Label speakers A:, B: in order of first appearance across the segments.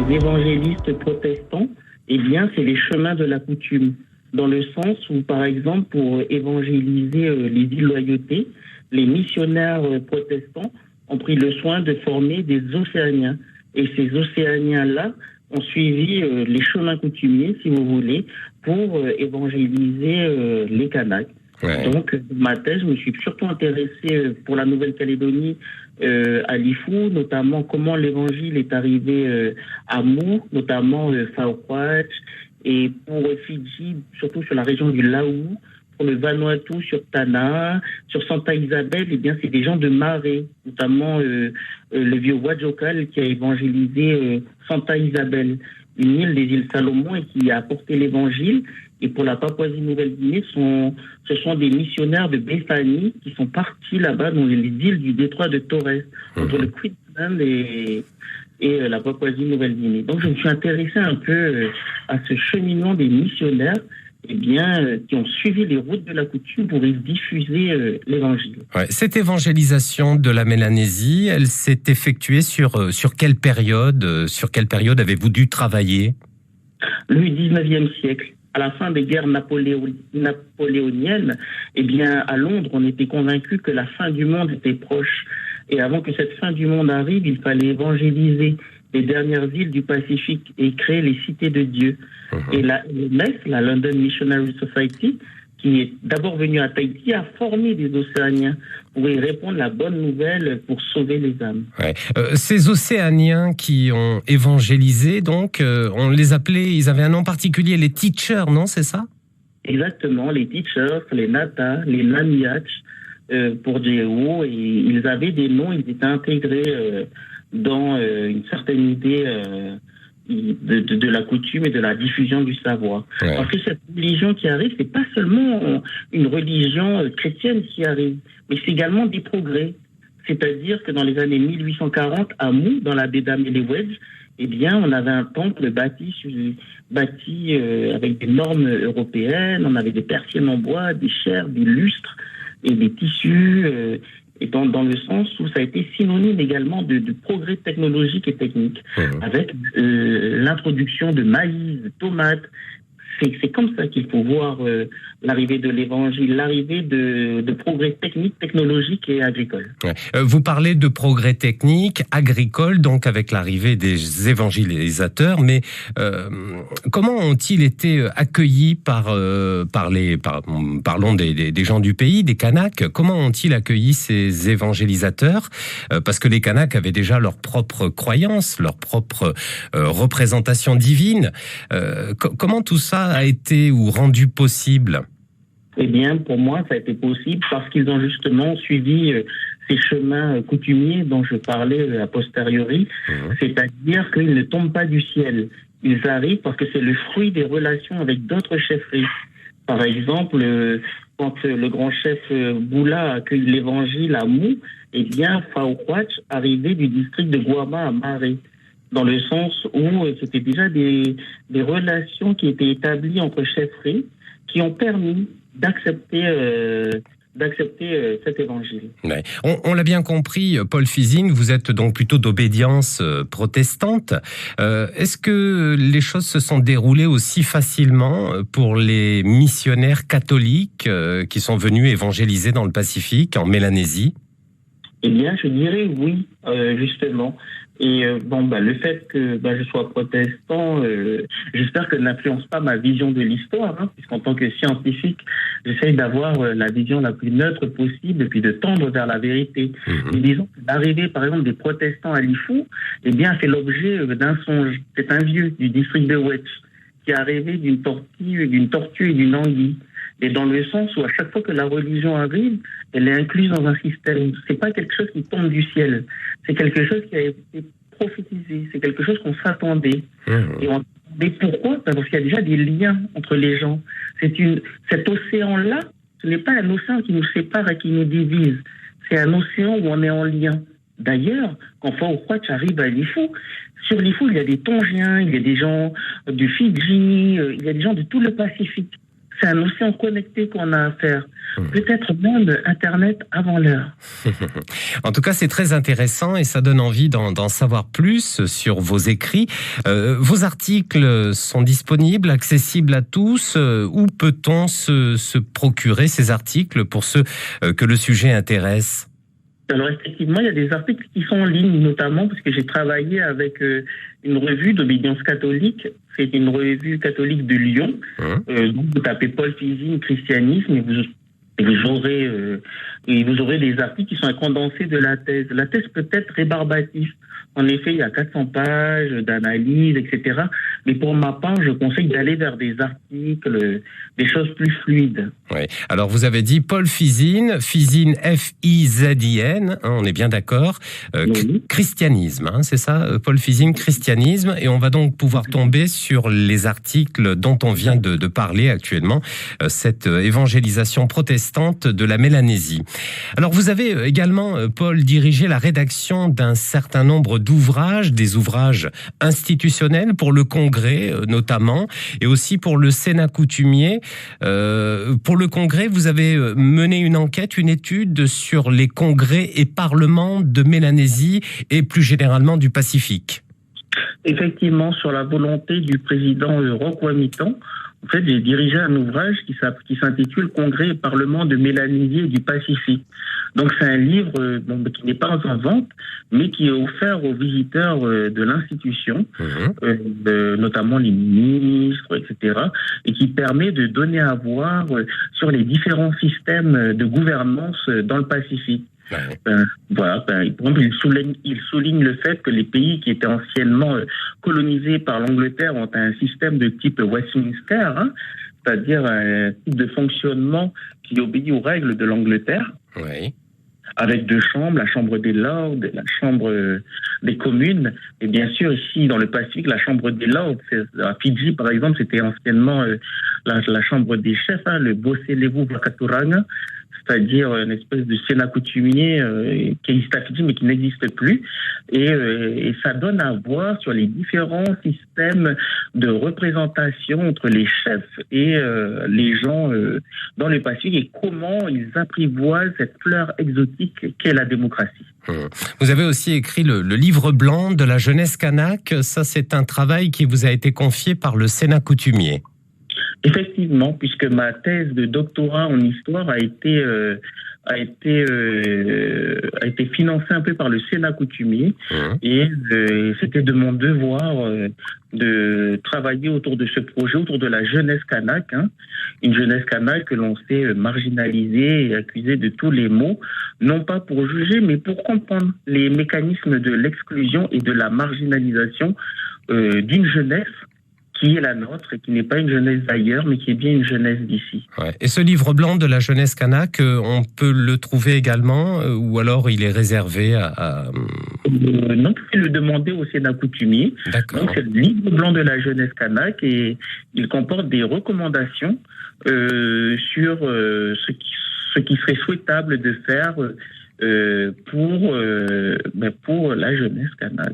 A: les évangélistes protestants, eh bien, c'est les chemins de la coutume. Dans le sens où, par exemple, pour évangéliser les îles Loyauté, les missionnaires protestants ont pris le soin de former des Océaniens. Et ces Océaniens-là ont suivi les chemins coutumiers, si vous voulez, pour évangéliser les Kanaks.
B: Ouais.
A: Donc, ma thèse, je me suis surtout intéressé pour la Nouvelle-Calédonie, à Lifou, notamment comment l'évangile est arrivé à Mou, notamment Faokwatch, et pour Fidji, surtout sur la région du Laou, pour le Vanuatu sur Tana, sur Santa Isabel, eh bien, c'est des gens de Maré, notamment le vieux Wadjokal qui a évangélisé Santa Isabel, une île des îles Salomon, et qui a apporté l'évangile. Et pour la Papouasie-Nouvelle-Guinée, ce sont des missionnaires de Bethany qui sont partis là-bas dans les îles du détroit de Torres, entre le Queensland et la Papouasie-Nouvelle-Guinée. Donc je me suis intéressé un peu à ce cheminement des missionnaires, qui ont suivi les routes de la coutume pour y diffuser l'évangile.
B: Ouais. Cette évangélisation de la Mélanésie, elle s'est effectuée sur quelle période? Sur quelle période avez-vous dû travailler?
A: Le 19e siècle. À la fin des guerres napoléoniennes, à Londres, on était convaincus que la fin du monde était proche. Et avant que cette fin du monde arrive, il fallait évangéliser les dernières îles du Pacifique et créer les cités de Dieu. Et la LMS, la London Missionary Society, qui est d'abord venue à Tahiti, a formé des Océaniens pour y répondre la bonne nouvelle pour sauver les âmes.
B: Ouais. Ces Océaniens qui ont évangélisé, donc, on les appelait, ils avaient un nom particulier, les teachers, non, c'est ça?
A: Exactement, les teachers, les nata, les namiach, pour Jéhu, et ils avaient des noms, ils étaient intégrés dans une certaine idée de la coutume et de la diffusion du savoir. Ouais. Parce que cette religion qui arrive, c'est pas seulement une religion chrétienne qui arrive, mais c'est également des progrès. C'est-à-dire que dans les années 1840, à Mou, dans la baie d'Améléouedj, on avait un temple bâti avec des normes européennes, on avait des persiennes en bois, des chairs, des lustres et des tissus, et dans le sens où ça a été synonyme également de progrès technologique et technique, avec l'introduction de maïs, de tomates. C'est comme ça qu'il faut voir l'arrivée de l'évangile, l'arrivée de progrès techniques, technologiques et agricoles.
B: Ouais. Vous parlez de progrès techniques, agricoles, donc avec l'arrivée des évangélisateurs, mais comment ont-ils été accueillis parlons des gens du pays, des Kanaks, comment ont-ils accueilli ces évangélisateurs? Parce que les Kanaks avaient déjà leur propre croyance, leur propre représentation divine. Comment tout ça a été ou rendu possible?
A: Pour moi, ça a été possible parce qu'ils ont justement suivi ces chemins coutumiers dont je parlais a posteriori, c'est-à-dire qu'ils ne tombent pas du ciel. Ils arrivent parce que c'est le fruit des relations avec d'autres chefferies. Par exemple, quand le grand chef Boula a accueilli l'évangile à Mou, Faokwatch arrivait du district de Guama à Maré, dans le sens où c'était déjà des relations qui étaient établies entre chefferies qui ont permis d'accepter cet évangile.
B: Ouais. On l'a bien compris, Paul Fizine, vous êtes donc plutôt d'obédience protestante. Est-ce que les choses se sont déroulées aussi facilement pour les missionnaires catholiques qui sont venus évangéliser dans le Pacifique, en Mélanésie?
A: Je dirais oui, justement. Et le fait que je sois protestant, j'espère que n'influence pas ma vision de l'histoire, puisqu'en tant que scientifique, j'essaye d'avoir la vision la plus neutre possible et puis de tendre vers la vérité. Et disons que l'arrivée, par exemple, des protestants à Lifou, fait l'objet d'un songe. C'est un vieux du district de Wetch qui est arrivé d'une tortue et d'une anguille. Et dans le sens où à chaque fois que la religion arrive, elle est incluse dans un système. C'est pas quelque chose qui tombe du ciel. C'est quelque chose qui a été prophétisé. C'est quelque chose qu'on s'attendait. Mais pourquoi? Parce qu'il y a déjà des liens entre les gens. Cet océan-là, ce n'est pas un océan qui nous sépare et qui nous divise. C'est un océan où on est en lien. D'ailleurs, quand Faokwatch arrive à Lifou, sur Lifou, il y a des Tongiens, il y a des gens du Fidji, il y a des gens de tout le Pacifique. C'est un océan connecté qu'on a à faire. peut-être même Internet avant l'heure.
B: En tout cas, c'est très intéressant et ça donne envie d'en savoir plus sur vos écrits. Vos articles sont disponibles, accessibles à tous. Où peut-on se procurer ces articles pour ceux que le sujet intéresse ?
A: Alors effectivement, il y a des articles qui sont en ligne, notamment parce que j'ai travaillé avec une revue d'obédience catholique. C'est une revue catholique de Lyon. Donc vous tapez Paul Fisine, christianisme, et vous aurez des articles qui sont un condensé de la thèse. La thèse peut être rébarbative. En effet, il y a 400 pages d'analyse, etc. Mais pour ma part, je conseille d'aller vers des articles, des choses plus fluides.
B: Oui. Alors, vous avez dit Paul Fisine, Fisine F-I-Z-I-N, on est bien d'accord.
A: Oui.
B: Christianisme, c'est ça, Paul Fisine, christianisme. Et on va donc pouvoir tomber sur les articles dont on vient de parler actuellement, cette évangélisation protestante de la Mélanésie. Alors, vous avez également, Paul, dirigé la rédaction d'un certain nombre d'ouvrages, des ouvrages institutionnels pour le Congrès notamment, et aussi pour le Sénat coutumier. Pour le Congrès, vous avez mené une enquête, une étude sur les congrès et parlements de Mélanésie et plus généralement du Pacifique.
A: Effectivement, sur la volonté du président Roch Ouamitan, en fait, j'ai dirigé un ouvrage qui s'intitule Congrès et Parlement de Mélanésie et du Pacifique. Donc, c'est un livre qui n'est pas en vente, mais qui est offert aux visiteurs de l'institution, notamment les ministres, etc., et qui permet de donner à voir sur les différents systèmes de gouvernance dans le Pacifique. Par exemple, il souligne le fait que les pays qui étaient anciennement colonisés par l'Angleterre ont un système de type Westminster, c'est-à-dire un type de fonctionnement qui obéit aux règles de l'Angleterre, avec deux chambres, la chambre des lords, la chambre des communes, et bien sûr ici dans le Pacifique, la chambre des lords, à Fidji par exemple, c'était anciennement la chambre des chefs, le Boselevu Vakaturanga, c'est-à-dire une espèce de Sénat coutumier qui existe à Fidji mais qui n'existe plus. Et ça donne à voir sur les différents systèmes de représentation entre les chefs et les gens dans le Pacifique et comment ils apprivoisent cette fleur exotique qu'est la démocratie.
B: Vous avez aussi écrit le livre blanc de la jeunesse kanak. Ça, c'est un travail qui vous a été confié par le Sénat coutumier.
A: Effectivement, puisque ma thèse de doctorat en histoire a été financée un peu par le Sénat coutumier et c'était de mon devoir de travailler autour de ce projet, autour de la jeunesse kanak, une jeunesse kanak que l'on sait marginalisée et accusée de tous les maux, non pas pour juger, mais pour comprendre les mécanismes de l'exclusion et de la marginalisation d'une jeunesse qui est la nôtre et qui n'est pas une jeunesse d'ailleurs, mais qui est bien une jeunesse d'ici.
B: Et ce livre blanc de la jeunesse kanak, on peut le trouver également, ou alors il est réservé à...
A: Non, vous pouvez le demander au Sénat coutumier.
B: D'accord.
A: Donc c'est le livre blanc de la jeunesse kanak et il comporte des recommandations sur ce qui serait souhaitable de faire pour la jeunesse kanak.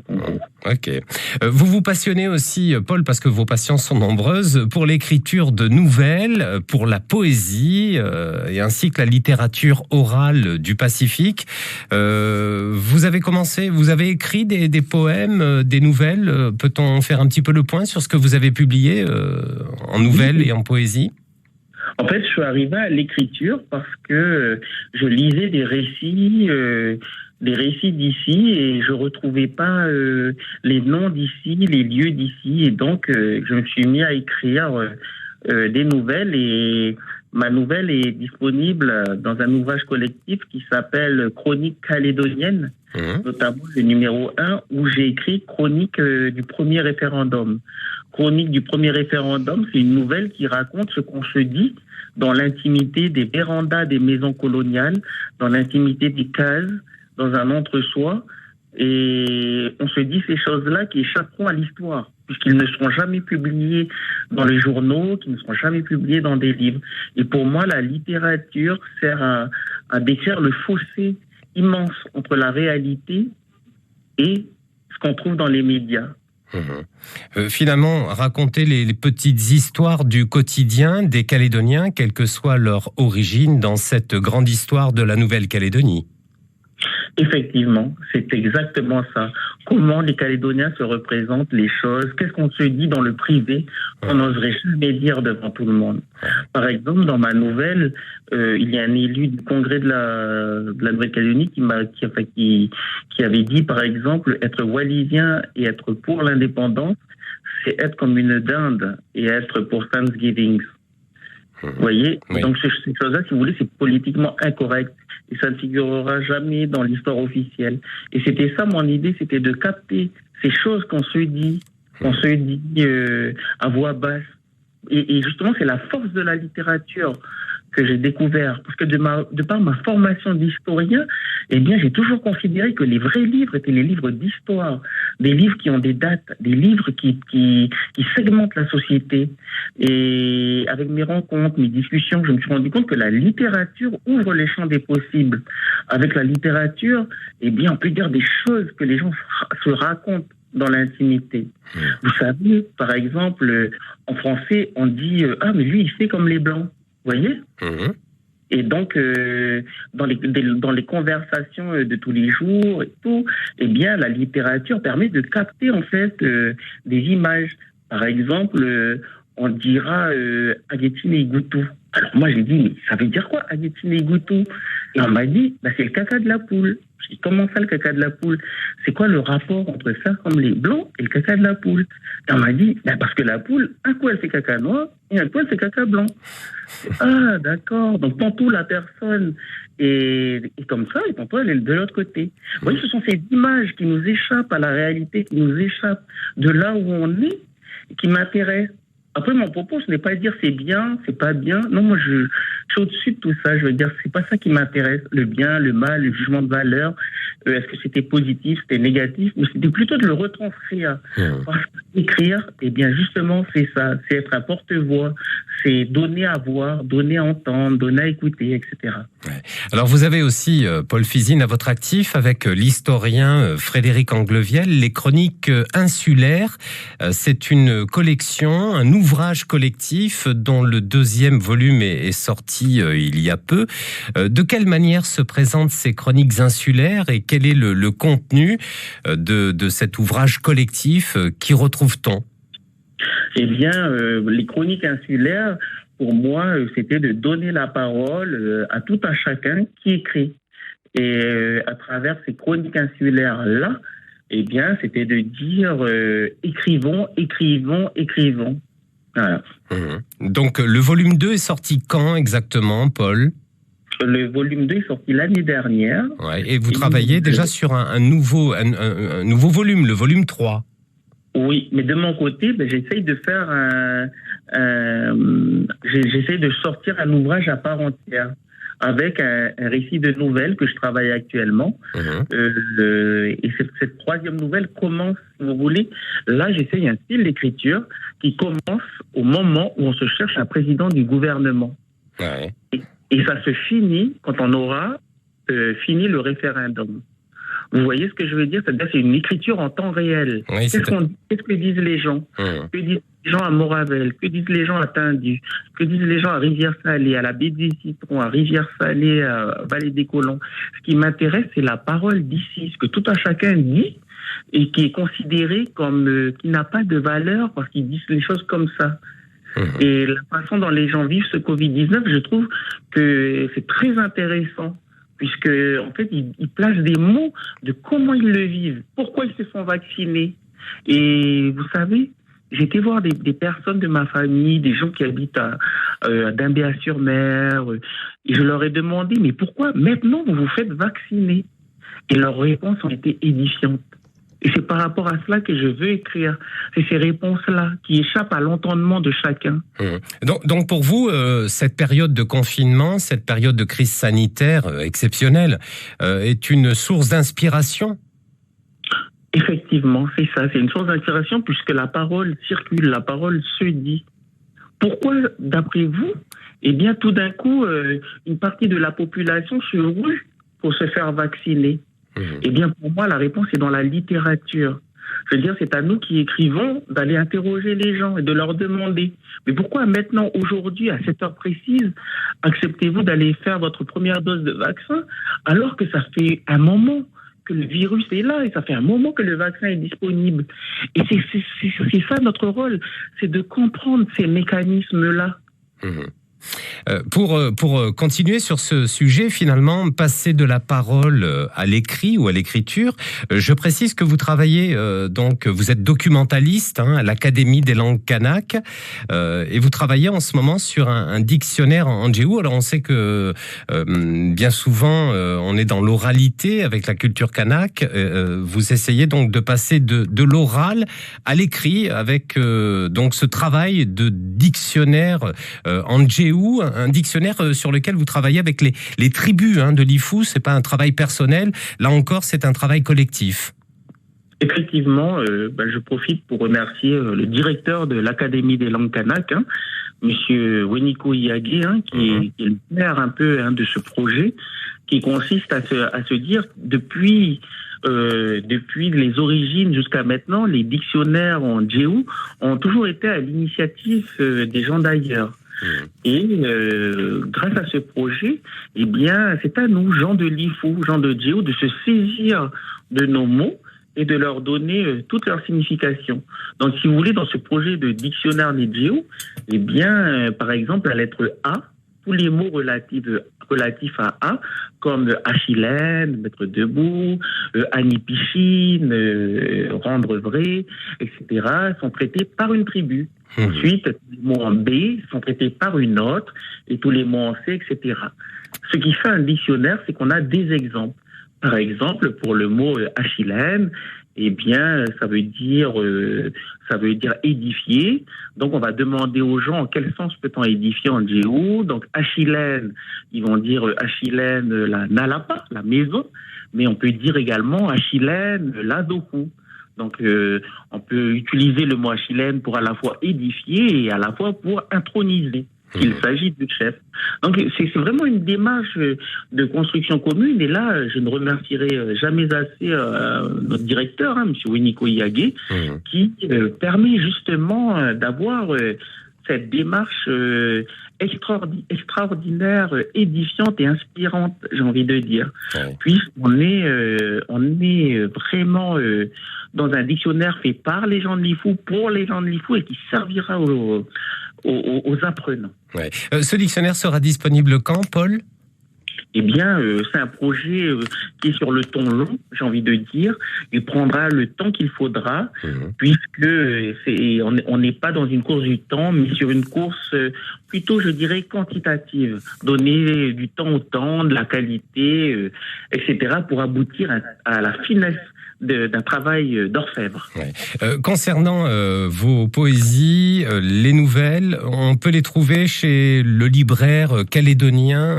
B: Ok. Vous vous passionnez aussi, Paul, parce que vos passions sont nombreuses, pour l'écriture de nouvelles, pour la poésie, et ainsi que la littérature orale du Pacifique. Vous avez écrit des poèmes, des nouvelles. Peut-on faire un petit peu le point sur ce que vous avez publié en nouvelles et en poésie ?
A: En fait, je suis arrivé à l'écriture parce que je lisais des récits d'ici et je retrouvais pas les noms d'ici, les lieux d'ici. Et donc, je me suis mis à écrire des nouvelles et ma nouvelle est disponible dans un ouvrage collectif qui s'appelle Chronique calédonienne, notamment le numéro 1 où j'ai écrit Chronique du premier référendum. Chronique du premier référendum, c'est une nouvelle qui raconte ce qu'on se dit dans l'intimité des vérandas des maisons coloniales, dans l'intimité des cases, dans un entre-soi. Et on se dit ces choses-là qui échapperont à l'histoire, puisqu'ils ne seront jamais publiés dans les journaux, qui ne seront jamais publiés dans des livres. Et pour moi, la littérature sert à décrire le fossé immense entre la réalité et ce qu'on trouve dans les médias.
B: Finalement, raconter les petites histoires du quotidien des Calédoniens, quelle que soit leur origine, dans cette grande histoire de la Nouvelle-Calédonie.
A: Effectivement, c'est exactement ça. Comment les Calédoniens se représentent les choses, qu'est-ce qu'on se dit dans le privé qu'on n'oserait jamais dire devant tout le monde. Par exemple, dans ma nouvelle, il y a un élu du Congrès de la Nouvelle-Calédonie qui avait dit, par exemple, être wallisien et être pour l'indépendance, c'est être comme une dinde et être pour Thanksgiving. Vous voyez, oui. Donc ces choses-là, si vous voulez, c'est politiquement incorrect et ça ne figurera jamais dans l'histoire officielle. Et c'était ça mon idée, c'était de capter ces choses qu'on se dit à voix basse. Et justement, c'est la force de la littérature que j'ai découvert, parce que de par ma formation d'historien, eh bien, j'ai toujours considéré que les vrais livres étaient les livres d'histoire, des livres qui ont des dates, des livres qui segmentent la société. Et avec mes rencontres, mes discussions, je me suis rendu compte que la littérature ouvre les champs des possibles. Avec la littérature, eh bien, on peut dire des choses que les gens se racontent dans l'intimité. Vous savez, par exemple, en français, on dit « Ah, mais lui, il fait comme les Blancs ». Vous voyez ? Et donc, dans les conversations de tous les jours et tout, eh bien, la littérature permet de capter, en fait, des images. Par exemple, on dira Aguetine et Goutou. Alors, moi, j'ai dit, mais ça veut dire quoi, Aguetine et Goutou ? Et on m'a dit, bah, c'est le caca de la poule. J'ai dit, comment ça, le caca de la poule ? C'est quoi le rapport entre ça, comme les blancs, et le caca de la poule ? Et on m'a dit, bah, parce que la poule, un coup, elle fait caca noir, et un coup, elle fait caca blanc. Ah, d'accord. Donc, tantôt, la personne est comme ça, et tantôt, elle est de l'autre côté. Vous voyez, ce sont ces images qui nous échappent à la réalité, qui nous échappent de là où on est, et qui m'intéressent. Après, mon propos, ce n'est pas de dire c'est bien, c'est pas bien. Non, moi, je suis au-dessus de tout ça. Je veux dire, c'est pas ça qui m'intéresse. Le bien, le mal, le jugement de valeur. Est-ce que c'était positif, c'était négatif? Mais c'était plutôt de le retranscrire. Parce qu'écrire, eh bien, justement, c'est ça. C'est être un porte-voix. C'est donner à voir, donner à entendre, donner à écouter, etc.
B: Ouais. Alors, vous avez aussi, Paul Fizine, à votre actif, avec l'historien Frédéric Angleviel, les Chroniques insulaires. C'est une collection, un ouvrage collectif dont le 2e volume est sorti il y a peu. De quelle manière se présentent ces chroniques insulaires et quel est le contenu de cet ouvrage collectif? Qu'y retrouve-t-on?
A: Eh bien, les chroniques insulaires, pour moi, c'était de donner la parole à tout un chacun qui écrit. Et à travers ces chroniques insulaires-là, eh bien, c'était de dire écrivons, écrivons, écrivons. Voilà.
B: Donc, le volume 2 est sorti quand exactement, Paul ?
A: Le volume 2 est sorti l'année dernière.
B: Ouais, et vous travaillez déjà sur un nouveau volume, le volume 3.
A: Oui, mais de mon côté, j'essaye de faire j'essaye de sortir un ouvrage à part entière avec un récit de nouvelles que je travaille actuellement. Et cette 3e nouvelle commence, si vous voulez, là j'essaye un style d'écriture qui commence au moment où on se cherche un président du gouvernement.
B: Ouais.
A: Et ça se finit quand on aura fini le référendum. Vous voyez ce que je veux dire? C'est-à-dire c'est une écriture en temps réel.
B: Oui,
A: qu'est-ce que disent les gens? Que disent les gens à Moravel? Que disent les gens à Tindu? Que disent les gens à Rivière-Salée, à la baie des Citrons, à Rivière-Salée, à Vallée des Colons? Ce qui m'intéresse, c'est la parole d'ici, ce que tout un chacun dit et qui est considéré comme qui n'a pas de valeur parce qu'ils disent les choses comme ça. Et la façon dont les gens vivent ce Covid-19, je trouve que c'est très intéressant. Puisque, en fait, ils placent des mots de comment ils le vivent, pourquoi ils se font vacciner. Et vous savez, j'ai été voir des personnes de ma famille, des gens qui habitent à Dimbéa-sur-Mer, et je leur ai demandé, mais pourquoi maintenant vous vous faites vacciner? Et leurs réponses ont été édifiantes. Et c'est par rapport à cela que je veux écrire. C'est ces réponses-là qui échappent à l'entendement de chacun.
B: Donc pour vous, cette période de confinement, cette période de crise sanitaire exceptionnelle, est une source d'inspiration?
A: Effectivement, c'est ça. C'est une source d'inspiration puisque la parole circule, la parole se dit. Pourquoi, d'après vous, eh bien, tout d'un coup, une partie de la population se rue pour se faire vacciner? Eh bien, pour moi, la réponse est dans la littérature. Je veux dire, c'est à nous qui écrivons d'aller interroger les gens et de leur demander. Mais pourquoi maintenant, aujourd'hui, à cette heure précise, acceptez-vous d'aller faire votre première dose de vaccin alors que ça fait un moment que le virus est là et ça fait un moment que le vaccin est disponible. Et c'est ça notre rôle, c'est de comprendre ces mécanismes-là.
B: Mmh. Pour continuer sur ce sujet, finalement, passer de la parole à l'écrit ou à l'écriture, je précise que vous travaillez, donc vous êtes documentaliste à l'Académie des langues kanak, et vous travaillez en ce moment sur un dictionnaire en djéou. Alors on sait que bien souvent on est dans l'oralité avec la culture kanak. Vous essayez donc de passer de l'oral à l'écrit avec donc ce travail de dictionnaire en djéou. Un dictionnaire sur lequel vous travaillez avec les tribus de l'Ifou. C'est pas un travail personnel. Là encore, c'est un travail collectif.
A: Effectivement, je profite pour remercier le directeur de l'Académie des langues kanak, Monsieur Weniko Iyagé, qui est le père un peu de ce projet, qui consiste à se dire depuis les origines jusqu'à maintenant, les dictionnaires en djéou ont toujours été à l'initiative des gens d'ailleurs. Et grâce à ce projet, eh bien, c'est à nous, gens de l'Ifou, gens de djéou, de se saisir de nos mots et de leur donner toute leur signification. Donc, si vous voulez, dans ce projet de dictionnaire des djéou, eh bien, par exemple, la lettre A, tous les mots relatifs à A, comme achilène, mettre debout, anipichine, rendre vrai, etc., sont traités par une tribu. Ensuite, les mots en B sont traités par une autre, et tous les mots en C, etc. Ce qui fait un dictionnaire, c'est qu'on a des exemples. Par exemple, pour le mot achilène, eh bien, ça veut dire édifier. Donc, on va demander aux gens en quel sens peut-on édifier en djéou. Donc, achilène, ils vont dire achilène la nalapa, la maison, mais on peut dire également achilène la doku. Donc, on peut utiliser le mot achilène pour à la fois édifier et à la fois pour introniser. Il s'agit du chef. Donc, c'est vraiment une démarche de construction commune. Et là, je ne remercierai jamais assez notre directeur, M. Weniko Iyagé, qui permet justement d'avoir cette démarche extraordinaire, édifiante et inspirante, j'ai envie de dire. Puisqu'on est vraiment dans un dictionnaire fait par les gens de l'Ifou, pour les gens de l'Ifou, et qui servira aux apprenants.
B: Ouais. Ce dictionnaire sera disponible quand, Paul ?
A: Eh bien, c'est un projet qui est sur le temps long, j'ai envie de dire. Il prendra le temps qu'il faudra, puisque on n'est pas dans une course du temps, mais sur une course plutôt, je dirais, quantitative. Donner du temps au temps, de la qualité, etc., pour aboutir à la finesse d'un travail d'orfèvre.
B: Concernant vos poésies, les nouvelles, on peut les trouver chez le libraire calédonien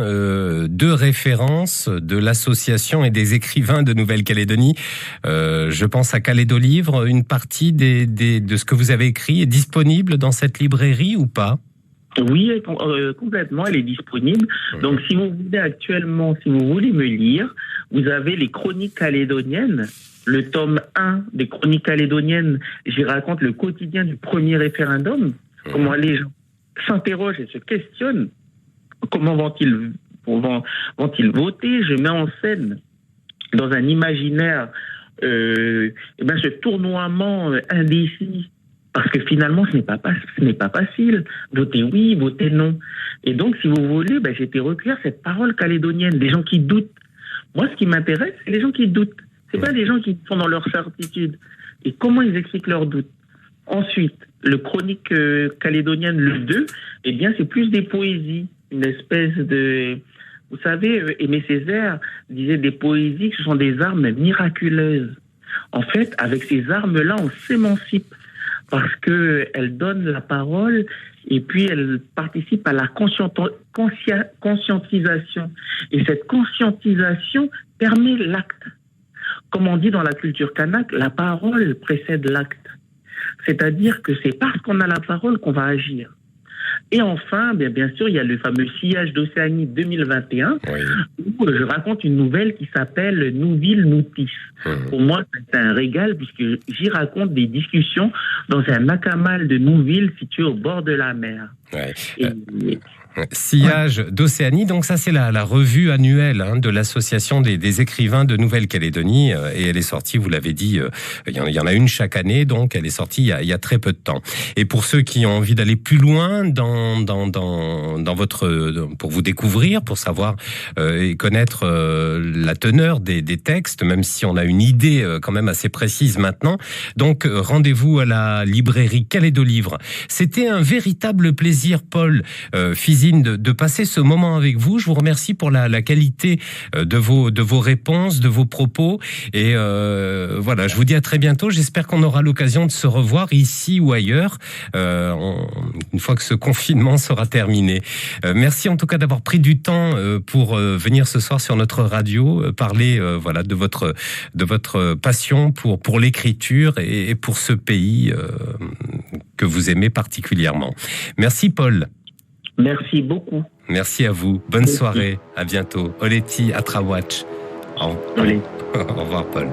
B: de référence de l'association et des écrivains de Nouvelle-Calédonie. Je pense à Calédolivre. Une partie de ce que vous avez écrit est disponible dans cette librairie ou pas ?
A: Oui, complètement, elle est disponible. Donc, si vous voulez actuellement, si vous voulez me lire, vous avez les Chroniques calédoniennes. Le tome 1 des Chroniques calédoniennes, j'y raconte le quotidien du premier référendum, comment les gens s'interrogent et se questionnent, comment vont-ils voter. Je mets en scène, dans un imaginaire, ce tournoiement indécis, parce que finalement, ce n'est pas facile. Voter oui, voter non. Et donc, si vous voulez, j'ai été recueillir cette parole calédonienne, des gens qui doutent. Moi, ce qui m'intéresse, c'est les gens qui doutent. C'est pas les gens qui sont dans leur certitude. Et comment ils expliquent leurs doutes. Ensuite, le Chronique calédonienne, le 2, eh bien, c'est plus des poésies. Une espèce de... Vous savez, Aimé Césaire disait des poésies que ce sont des armes miraculeuses. En fait, avec ces armes-là, on s'émancipe. Parce qu'elles donnent la parole et puis elles participent à la conscientisation. Et cette conscientisation permet l'acte. Comme on dit dans la culture kanak, la parole précède l'acte. C'est-à-dire que c'est parce qu'on a la parole qu'on va agir. Et enfin, bien sûr, il y a le fameux Sillage d'Océanie 2021, où je raconte une nouvelle qui s'appelle Nous villes, nous tisses. Pour moi, c'est un régal puisque j'y raconte des discussions dans un macamal de Nouville situé au bord de la mer.
B: Sillage d'Océanie, donc ça c'est la revue annuelle de l'association des écrivains de Nouvelle-Calédonie, et elle est sortie, vous l'avez dit, il y en a une chaque année, donc elle est sortie il y a très peu de temps. Et pour ceux qui ont envie d'aller plus loin dans pour vous découvrir, pour savoir et connaître la teneur des textes, même si on a une idée quand même assez précise maintenant, donc rendez-vous à la librairie Calédolivre. C'était un véritable plaisir, Paul Fisine, de passer ce moment avec vous. Je vous remercie pour la qualité de vos réponses, de vos propos. Et voilà, je vous dis à très bientôt. J'espère qu'on aura l'occasion de se revoir ici ou ailleurs, une fois que ce confinement sera terminé. Merci en tout cas d'avoir pris du temps pour venir ce soir sur notre radio, parler voilà de votre passion pour l'écriture et pour ce pays que vous aimez particulièrement. Merci Paul.
A: Merci beaucoup.
B: Merci à vous. Bonne soirée. À bientôt. Oleti Atrawatch. Au revoir, Paul.